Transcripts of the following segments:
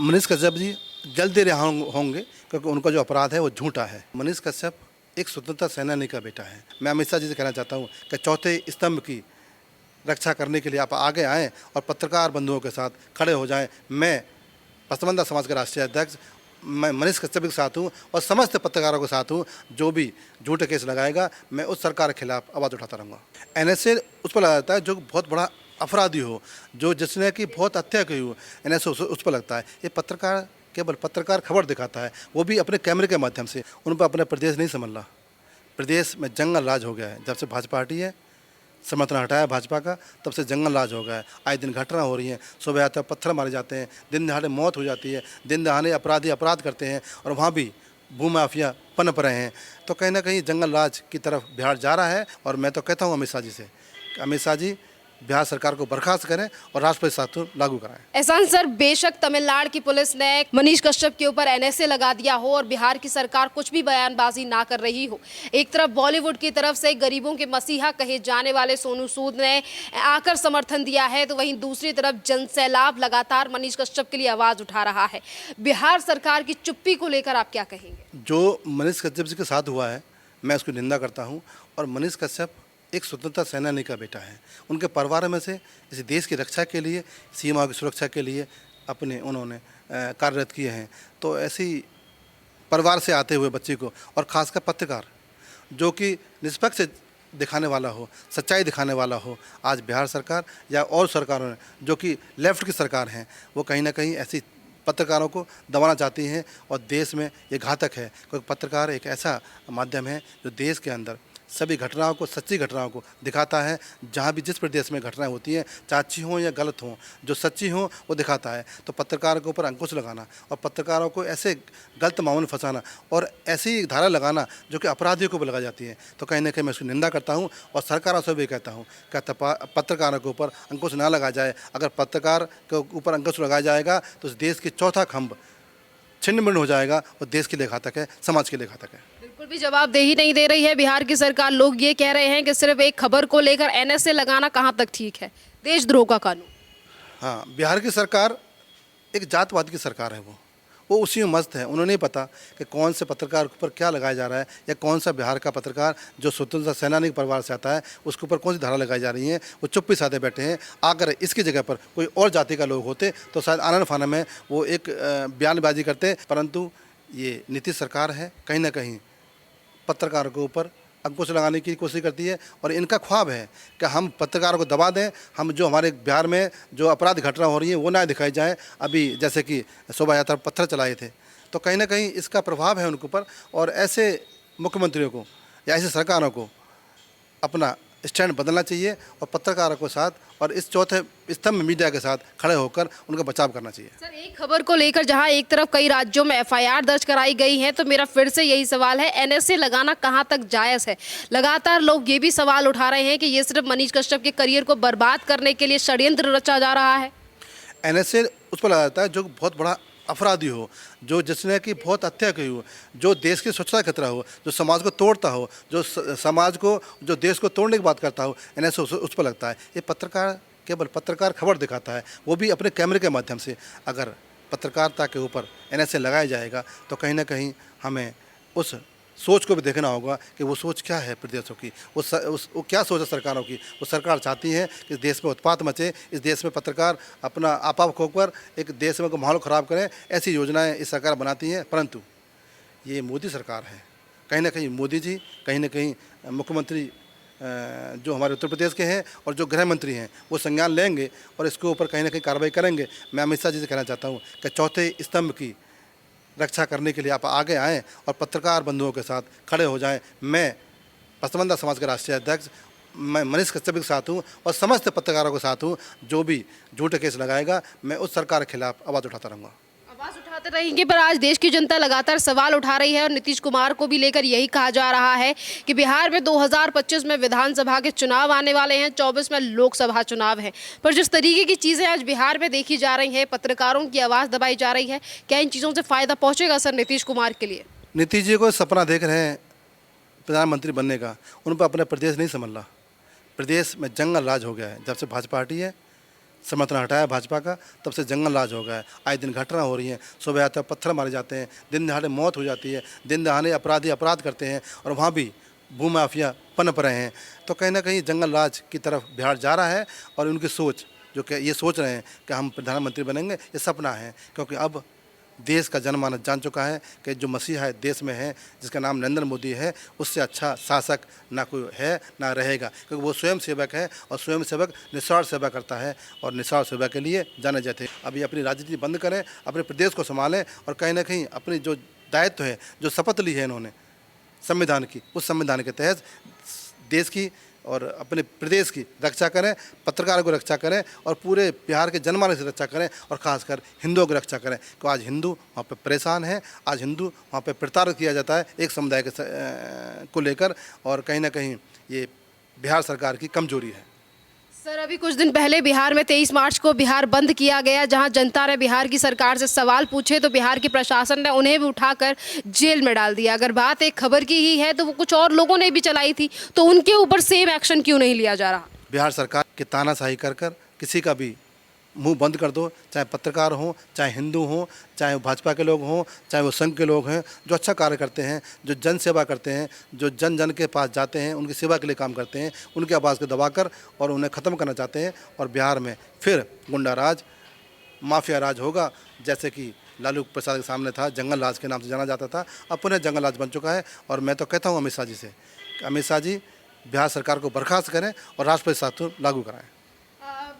मनीष कश्यप जी जल्दी रिहा होंगे क्योंकि उनका जो अपराध है वो झूठा है। मनीष कश्यप एक स्वतंत्रता सेनानी का बेटा है। मैं अमित शाह जी से कहना चाहता हूँ कि चौथे स्तंभ की रक्षा करने के लिए आप आगे आएँ और पत्रकार बंधुओं के साथ खड़े हो जाएं। मैं पसमंदा समाज के राष्ट्रीय अध्यक्ष मैं मनीष कश्यप के साथ हूँ और समस्त पत्रकारों के साथ हूँ। जो भी झूठे केस लगाएगा मैं उस सरकार के खिलाफ आवाज़ उठाता रहूँगा। एनएसए उस पर लगा जाता है जो बहुत बड़ा अपराधी हो, जो जिसने की बहुत हत्या की हो, एनएसए उस पर लगता है। ये पत्रकार केवल पत्रकार खबर दिखाता है, वो भी अपने कैमरे के माध्यम से। उन पर अपना प्रदेश नहीं संभल रहा। प्रदेश में जंगल राज हो गया है। जब से भाजपा पार्टी है, समर्थन हटाया भाजपा का, तब से जंगल राज हो गया है। आए दिन घटना हो रही हैं, सुबह आते पत्थर मारे जाते हैं, दिन दहाड़े मौत हो जाती है, दिन दहाड़े अपराधी अपराध करते हैं और वहाँ भी भूमाफिया पनप रहे हैं। तो कहीं ना कहीं जंगल राज की तरफ बिहार जा रहा है। और मैं तो कहता हूँ अमित शाह जी से कि अमित शाह जी बिहार सरकार को बर्खास्त करें और राष्ट्रपति शासन लागू कराएं। एहसान सर, बेशक तमिलनाडु की पुलिस ने मनीष कश्यप के ऊपर एनएसए लगा दिया हो और बिहार की सरकार कुछ भी बयानबाजी ना कर रही हो, एक तरफ बॉलीवुड की तरफ से गरीबों के मसीहा कहे जाने वाले सोनू सूद ने आकर समर्थन दिया है, तो वहीं दूसरी तरफ जनसैलाब लगातार मनीष कश्यप के लिए आवाज उठा रहा है। बिहार सरकार की चुप्पी को लेकर आप क्या कहेंगे? जो मनीष कश्यप जी के साथ हुआ है मैं उसकी निंदा करता हूँ। और मनीष कश्यप एक स्वतंत्रता सेनानी का बेटा है। उनके परिवार में से इस देश की रक्षा के लिए, सीमा की सुरक्षा के लिए उन्होंने कार्यरत किए हैं। तो ऐसी परिवार से आते हुए बच्चे को, और ख़ासकर पत्रकार जो कि निष्पक्ष दिखाने वाला हो, सच्चाई दिखाने वाला हो, आज बिहार सरकार या और सरकारों ने जो कि लेफ्ट की सरकार हैं, वो कहीं ना कहीं ऐसी पत्रकारों को दबाना चाहती हैं। और देश में ये घातक है क्योंकि पत्रकार एक ऐसा माध्यम है जो देश के अंदर सभी घटनाओं को, सच्ची घटनाओं को दिखाता है। जहाँ भी जिस प्रदेश में घटनाएं होती हैं, चाहे अच्छी हों या गलत हों, जो सच्ची हों वो दिखाता है। तो पत्रकार के ऊपर अंकुश लगाना और पत्रकारों को ऐसे गलत मामलों में फंसाना और ऐसी धारा लगाना जो कि अपराधियों को भी लगा जाती है, तो कहीं ना कहीं मैं उसकी निंदा करता हूँ। और सरकारों से भी कहता हूँ कि पत्रकारों के ऊपर अंकुश ना लगा जाए। अगर पत्रकार के ऊपर अंकुश लगाया जाएगा तो इस देश की चौथा खंभ छिन्न भिन्न हो जाएगा और देश के लिए घातक है, समाज के लिए घातक है। बिल्कुल भी जवाबदेही नहीं दे रही है बिहार की सरकार। लोग ये कह रहे हैं कि सिर्फ एक खबर को लेकर एनएसए लगाना कहां तक ठीक है, देशद्रोह का कानून। हाँ, बिहार की सरकार एक जातवाद की सरकार है। वो उसी में मस्त है। उन्हें नहीं पता कि कौन से पत्रकार के ऊपर क्या लगाया जा रहा है या कौन सा बिहार का पत्रकार जो स्वतंत्रता सेनानी के परिवार से आता है उसके ऊपर कौन सी धारा लगाई जा रही है। वो चुप्पी साधे बैठे हैं। अगर इसकी जगह पर कोई और जाति का लोग होते तो शायद आनन फानन में वो एक बयानबाजी करते, परंतु ये नीतीश सरकार है कहीं ना कहीं पत्रकारों के ऊपर अंकुश लगाने की कोशिश करती है। और इनका ख्वाब है कि हम पत्रकारों को दबा दें, हम जो हमारे बिहार में जो अपराध घटना हो रही है वो ना दिखाई जाए। अभी जैसे कि शोभा यात्रा पत्थर चलाए थे, तो कहीं ना कहीं इसका प्रभाव है उनके ऊपर। और ऐसे मुख्यमंत्रियों को या ऐसी सरकारों को अपना स्टैंड बदलना चाहिए और पत्रकारों के साथ और इस चौथे स्तंभ मीडिया के साथ खड़े होकर उनका बचाव करना चाहिए। सर, एक खबर को लेकर जहां एक तरफ कई राज्यों में एफआईआर दर्ज कराई गई है, तो मेरा फिर से यही सवाल है, एनएसए लगाना कहां तक जायज़ है? लगातार लोग ये भी सवाल उठा रहे हैं कि ये सिर्फ मनीष कश्यप के करियर को बर्बाद करने के लिए षड्यंत्र रचा जा रहा है। एनएसए उस पर लगा जाता है जो बहुत बड़ा अपराधी हो, जो जिसने की बहुत हत्या की हो, जो देश की स्वच्छता का खतरा हो, जो समाज को तोड़ता हो, जो समाज को, जो देश को तोड़ने की बात करता हो, एनएसए उस पर लगता है। ये पत्रकार केवल पत्रकार खबर दिखाता है, वो भी अपने कैमरे के माध्यम से। अगर पत्रकारिता के ऊपर एनएसए लगाया जाएगा तो कहीं ना कहीं हमें उस सोच को भी देखना होगा कि वो सोच क्या है प्रदेशों की, वो क्या सोच है सरकारों की। वो सरकार चाहती है कि इस देश में उत्पात मचे, इस देश में पत्रकार अपना आपा खोकर एक देश में माहौल ख़राब करें, ऐसी योजनाएं इस सरकार बनाती हैं। परंतु ये मोदी सरकार है, कहीं ना कहीं मोदी जी, कहीं ना कहीं मुख्यमंत्री जो हमारे उत्तर प्रदेश के हैं और जो गृह मंत्री हैं वो संज्ञान लेंगे और इसके ऊपर कहीं ना कहीं कार्रवाई करेंगे। मैं अमित शाह जी से कहना चाहता हूँ कि चौथे स्तंभ की रक्षा करने के लिए आप आगे आएँ और पत्रकार बंधुओं के साथ खड़े हो जाएं। मैं पसमंदा समाज के राष्ट्रीय अध्यक्ष मैं मनीष कश्यप के साथ हूँ और समस्त पत्रकारों के साथ हूँ। जो भी झूठे केस लगाएगा मैं उस सरकार के खिलाफ आवाज़ उठाता रहूँगा। आवाज उठाते रहेंगे, पर आज देश की जनता लगातार सवाल उठा रही है और नीतीश कुमार को भी लेकर यही कहा जा रहा है कि बिहार में 2025 में विधानसभा के चुनाव आने वाले हैं, 24 में लोकसभा चुनाव है। पर जिस तरीके की चीज़ें आज बिहार में देखी जा रही हैं, पत्रकारों की आवाज़ दबाई जा रही है, क्या इन चीज़ों से फ़ायदा पहुँचेगा सर नीतीश कुमार के लिए? नीतीश जी को सपना देख रहे हैं प्रधानमंत्री बनने का, उन पर अपना प्रदेश नहीं संभल रहा। प्रदेश में जंगल राज हो गया है। जब से भाजपा पार्टी है, समर्थन हटाया भाजपा का, तब से जंगल राज हो गया है। आए दिन घटना हो रही हैं, सुबह आते पत्थर मारे जाते हैं, दिन दहाड़े मौत हो जाती है, दिन दहाड़े अपराधी अपराध करते हैं और वहाँ भी भूमाफिया पनप रहे हैं। तो कहीं ना कहीं जंगल राज की तरफ बिहार जा रहा है और उनकी सोच जो कि ये सोच रहे हैं कि हम प्रधानमंत्री बनेंगे, ये सपना है। क्योंकि अब देश का जनमानस जान चुका है कि जो मसीहा है देश में है, जिसका नाम नरेंद्र मोदी है, उससे अच्छा शासक ना कोई है ना रहेगा। क्योंकि वो स्वयं सेवक है और स्वयं सेवक निस्वार्थ सेवा करता है और निस्वार्थ सेवा के लिए जाने जाते हैं। अभी अपनी राजनीति बंद करें, अपने प्रदेश को संभालें और कहीं ना कहीं अपनी जो दायित्व है, जो शपथ ली है इन्होंने संविधान की, उस संविधान के तहत देश की और अपने प्रदेश की रक्षा करें, पत्रकारों को रक्षा करें और पूरे बिहार के जनमानस की रक्षा करें और ख़ासकर हिंदुओं की रक्षा करें। तो आज हिंदू वहाँ पे परेशान हैं, आज हिंदू वहाँ पे प्रताड़ित किया जाता है एक समुदाय को लेकर, और कहीं ना कहीं ये बिहार सरकार की कमजोरी है। सर, अभी कुछ दिन पहले बिहार में 23 मार्च को बिहार बंद किया गया, जहां जनता ने बिहार की सरकार से सवाल पूछे तो बिहार के प्रशासन ने उन्हें भी उठाकर जेल में डाल दिया। अगर बात एक खबर की ही है तो वो कुछ और लोगों ने भी चलाई थी, तो उनके ऊपर सेम एक्शन क्यों नहीं लिया जा रहा? बिहार सरकार की तानाशाही कर कर किसी का भी मुंह बंद कर दो, चाहे पत्रकार हों, चाहे हिंदू हों, चाहे वो भाजपा के लोग हों, चाहे वो संघ के लोग हैं, जो अच्छा कार्य करते हैं, जो जन सेवा करते हैं, जो जन जन के पास जाते हैं, उनकी सेवा के लिए काम करते हैं, उनकी आवाज़ को दबाकर और उन्हें ख़त्म करना चाहते हैं। और बिहार में फिर गुंडा राज, माफिया राज होगा, जैसे कि लालू प्रसाद के सामने था, जंगल राज के नाम से जाना जाता था, अब पुनः जंगल राज बन चुका है। और मैं तो कहता हूँ अमित शाह जी से, अमित शाह जी बिहार सरकार को बर्खास्त करें और राष्ट्रपति शासन लागू कराएं।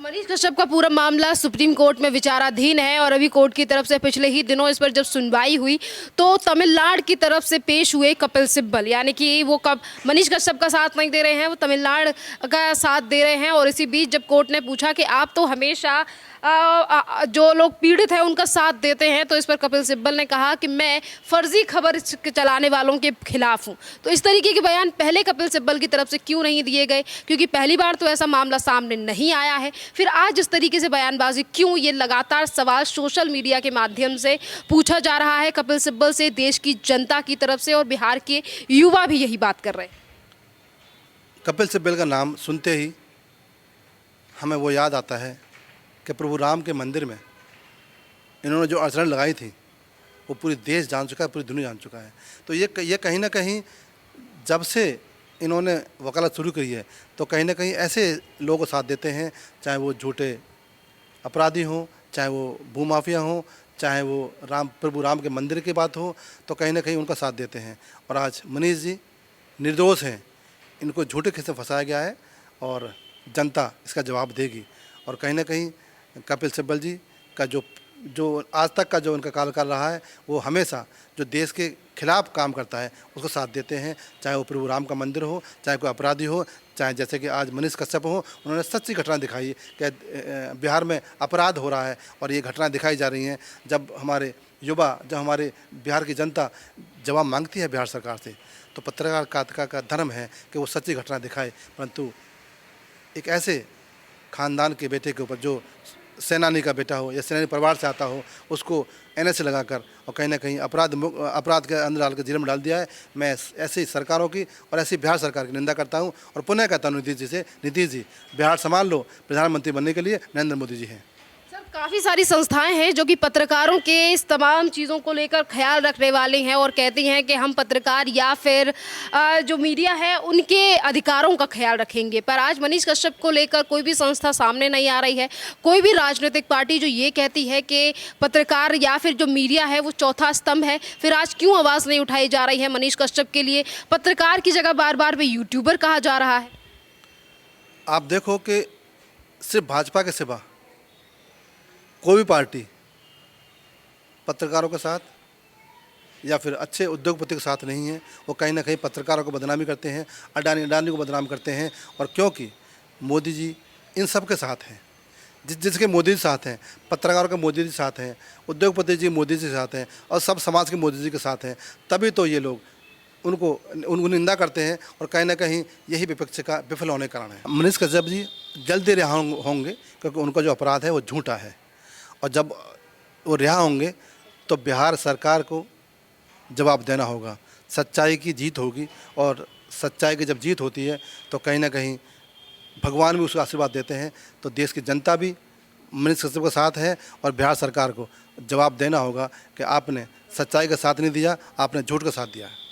मनीष कश्यप का पूरा मामला सुप्रीम कोर्ट में विचाराधीन है और अभी कोर्ट की तरफ से पिछले ही दिनों इस पर जब सुनवाई हुई तो तमिलनाडु की तरफ से पेश हुए कपिल सिब्बल, यानी कि वो कब मनीष कश्यप का साथ नहीं दे रहे हैं, वो तमिलनाडु का साथ दे रहे हैं। और इसी बीच जब कोर्ट ने पूछा कि आप तो हमेशा जो लोग पीड़ित हैं उनका साथ देते हैं, तो इस पर कपिल सिब्बल ने कहा कि मैं फर्जी खबर चलाने वालों के खिलाफ हूं। तो इस तरीके के बयान पहले कपिल सिब्बल की तरफ से क्यों नहीं दिए गए? क्योंकि पहली बार तो ऐसा मामला सामने नहीं आया है, फिर आज इस तरीके से बयानबाजी क्यों? ये लगातार सवाल सोशल मीडिया के माध्यम से पूछा जा रहा है कपिल सिब्बल से, देश की जनता की तरफ से, और बिहार के युवा भी यही बात कर रहे हैं। कपिल सिब्बल का नाम सुनते ही हमें वो याद आता है कि प्रभु राम के मंदिर में इन्होंने जो अड़चन लगाई थी वो पूरी देश जान चुका है, पूरी दुनिया जान चुका है। तो ये कहीं ना कहीं जब से इन्होंने वकालत शुरू करी है तो कहीं ना कहीं ऐसे लोगों को साथ देते हैं, चाहे वो झूठे अपराधी हों, चाहे वो भूमाफिया हों, चाहे वो प्रभु राम के मंदिर की बात हो, तो कहीं ना कहीं उनका साथ देते हैं। और आज मनीष जी निर्दोष हैं, इनको झूठे केस में फंसाया गया है और जनता इसका जवाब देगी। और कहीं ना कहीं कपिल सिब्बल जी का जो आज तक का जो उनका कार्यकाल रहा है, वो हमेशा जो देश के खिलाफ काम करता है उसको साथ देते हैं, चाहे वो प्रभु राम का मंदिर हो, चाहे कोई अपराधी हो, चाहे जैसे कि आज मनीष कश्यप हो। उन्होंने सच्ची घटना दिखाई कि बिहार में अपराध हो रहा है और ये घटना दिखाई जा रही हैं। जब हमारे युवा, जब हमारे बिहार की जनता जवाब मांगती है बिहार सरकार से, तो पत्रकारिता का धर्म है कि वो सच्ची घटना दिखाए। परंतु एक ऐसे खानदान के बेटे के ऊपर, जो सेनानी का बेटा हो या सेनानी परिवार से आता हो, उसको एनएसए लगाकर और कहीं ना कहीं अपराध के अंदर डाल कर जेल में डाल दिया है। मैं ऐसी सरकारों की और ऐसी बिहार सरकार की निंदा करता हूं और पुनः कहता हूं नीतीश जी से, नीतीश जी बिहार संभाल लो, प्रधानमंत्री बनने के लिए नरेंद्र मोदी जी हैं। काफ़ी सारी संस्थाएं हैं जो कि पत्रकारों के इस तमाम चीज़ों को लेकर ख्याल रखने वाली हैं और कहती हैं कि हम पत्रकार या फिर जो मीडिया है उनके अधिकारों का ख्याल रखेंगे। पर आज मनीष कश्यप को लेकर कोई भी संस्था सामने नहीं आ रही है, कोई भी राजनीतिक पार्टी जो ये कहती है कि पत्रकार या फिर जो मीडिया है वो चौथा स्तंभ है। फिर आज क्यों आवाज़ नहीं उठाई जा रही है मनीष कश्यप के लिए? पत्रकार की जगह बार बार वे यूट्यूबर कहा जा रहा है। आप देखो कि सिर्फ भाजपा के सिवा कोई भी पार्टी पत्रकारों के साथ या फिर अच्छे उद्योगपति के साथ नहीं है। वो कहीं ना कहीं पत्रकारों को बदनामी करते हैं, अडानी को बदनाम करते हैं। और क्योंकि मोदी जी इन सब के साथ हैं, जिसके मोदी जी साथ हैं, पत्रकारों के मोदी जी साथ हैं, उद्योगपति जी मोदी जी साथ हैं और सब समाज के मोदी जी के साथ हैं, तभी तो ये लोग उनको निंदा करते हैं। और कहीं ना कहीं यही विपक्ष का विफल होने का कारण है। मनीष कश्यप जी जल्दी रिहा होंगे क्योंकि उनका जो अपराध है वो झूठा है, और जब वो रिहा होंगे तो बिहार सरकार को जवाब देना होगा। सच्चाई की जीत होगी और सच्चाई की जब जीत होती है तो कहीं ना कहीं भगवान भी उसको आशीर्वाद देते हैं, तो देश की जनता भी मनीष कश्यप का साथ है और बिहार सरकार को जवाब देना होगा कि आपने सच्चाई का साथ नहीं दिया, आपने झूठ का साथ दिया है।